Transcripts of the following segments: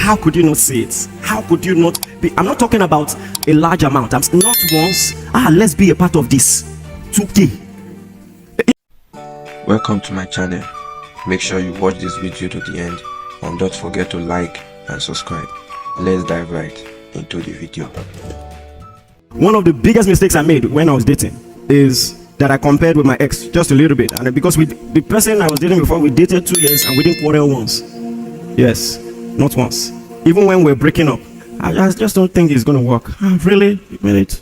How could you not see it? How could you not be? I'm not talking about a large amount. I'm not once. Let's be a part of this. 2K. Welcome to my channel. Make sure you watch this video to the end and don't forget to like and subscribe. Let's dive right into the video. One of the biggest mistakes I made when I was dating is that I compared with my ex just a little bit, and because with the person I was dating before, we dated 2 years and we didn't quarrel once. Yes, not once. Even when we're breaking up, I just don't think it's gonna work. Really? You made it?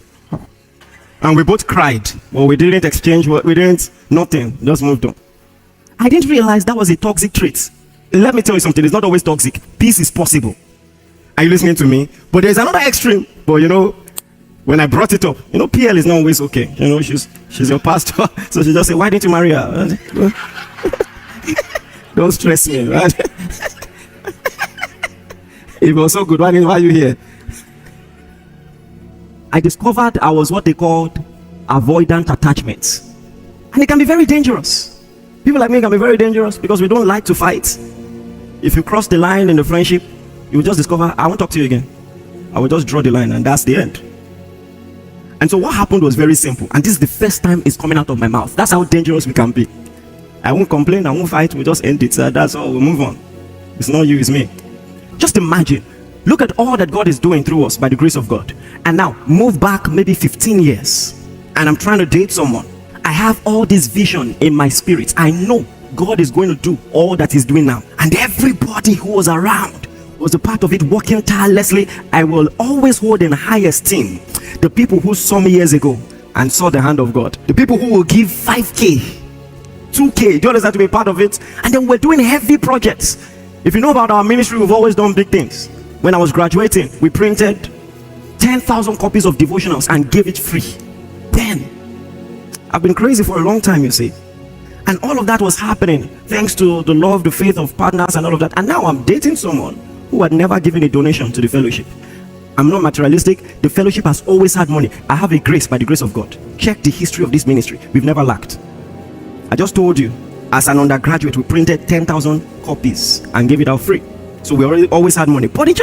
And we both cried. Well, we didn't exchange. We didn't nothing. Just moved on. I didn't realize that was a toxic trait. Let me tell you something. It's not always toxic. Peace is possible. Are you listening to me? But there's another extreme. But when I brought it up, PL is not always okay. She's your pastor, so she just said, "Why didn't you marry her?" Don't stress me, right? It was so good. Why are you here? I discovered I was what they called avoidant attachments, and it can be very dangerous. People like me can be very dangerous because we don't like to fight. If you cross the line in the friendship, you will just discover, I won't talk to you again. I will just draw the line, and that's the end. And so what happened was very simple, and this is the first time it's coming out of my mouth. That's how dangerous we can be. I won't complain, I won't fight, we just end it. That's all, we'll move on. It's not you, it's me. Just imagine, look at all that God is doing through us by the grace of God. And now move back maybe 15 years, and I'm trying to date someone. I have all this vision in my spirit. I know God is going to do all that he's doing now, and everybody who was around was a part of it, working tirelessly. I will always hold in high esteem the people who saw me years ago and saw the hand of God. The people who will give 5K, 2K, do you understand, to be part of it? And then we're doing heavy projects. If you know about our ministry, we've always done big things. When I was graduating, we printed 10,000 copies of devotionals and gave it free. 10. I've been crazy for a long time, you see. And all of that was happening thanks to the love, the faith of partners and all of that. And now I'm dating someone who had never given a donation to the fellowship. I'm not materialistic. The fellowship has always had money. I have a grace by the grace of God. Check the history of this ministry. We've never lacked. I just told you, as an undergraduate, we printed 10,000 copies and gave it out free. So we always had money. But I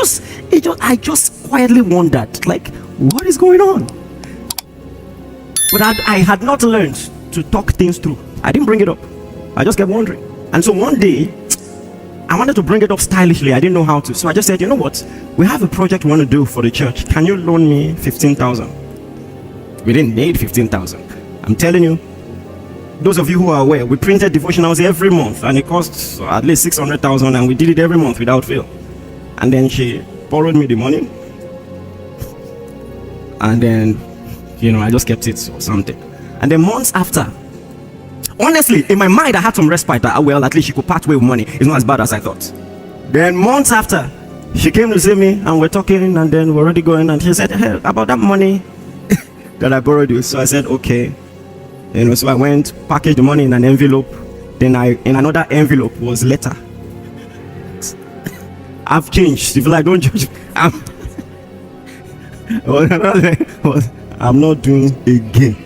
just quietly wondered, like, what is going on? But I had not learned to talk things through. I didn't bring it up. I just kept wondering. And so one day, I wanted to bring it up stylishly. I didn't know how to. So I just said, you know what? We have a project we want to do for the church. Can you loan me 15,000? We didn't need 15,000. I'm telling you, those of you who are aware, we printed devotionals every month, and it costs at least 600,000, and we did it every month without fail. And then she borrowed me the money, and then I just kept it or something. And then months after, honestly, in my mind, I had some respite that, well, at least she could part way with money. It's not as bad as I thought. Then months after, she came to see me, and we're talking, and then we're already going, and she said, "Hey, about that money that I borrowed you." So I said, okay. So I went, packaged the money in an envelope. Then in another envelope was letter. I've changed. If you like, don't judge me. I'm not doing again.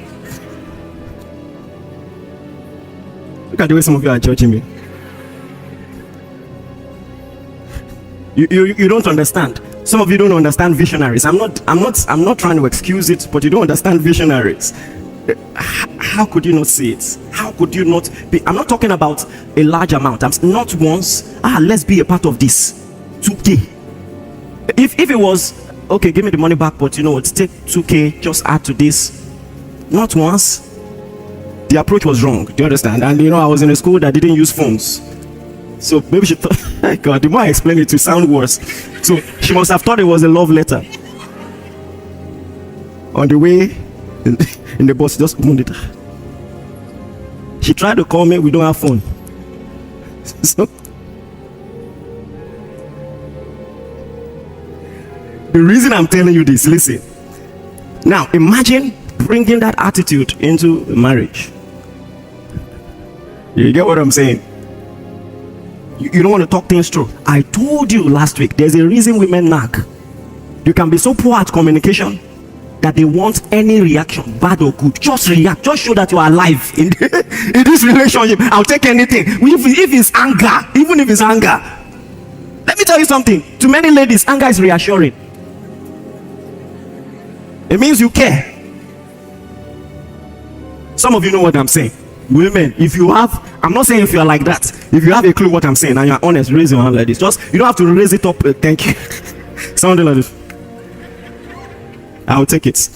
Look at the way some of you are judging me. You don't understand. Some of you don't understand visionaries. I'm not trying to excuse it, but you don't understand visionaries. How could you not see it? How could you not be? I'm not talking about a large amount. I'm not once. Let's be a part of this. 2K. If it was okay, give me the money back, but take 2K, just add to this. Not once. The approach was wrong. Do you understand? And I was in a school that didn't use phones. So maybe she thought, God, the more I explain it, to sound worse. So she must have thought it was a love letter. On the way in the bus, just opened it. She tried to call me, we don't have phone. So the reason I'm telling you this, listen. Now imagine bringing that attitude into a marriage. You get what I'm saying? You don't want to talk things through. I told you last week, there's a reason women nag. You can be so poor at communication that they want any reaction, bad or good. Just react. Just show that you are alive in this relationship. I'll take anything. If it's anger, even if it's anger, Let me tell you something. To many ladies, anger is reassuring. It means you care. Some of you know what I'm saying. Women, if you have, I'm not saying if you are like that. If you have a clue what I'm saying and you're honest, raise your hand like this. Just, you don't have to raise it up. Thank you. Something like this. I'll take it.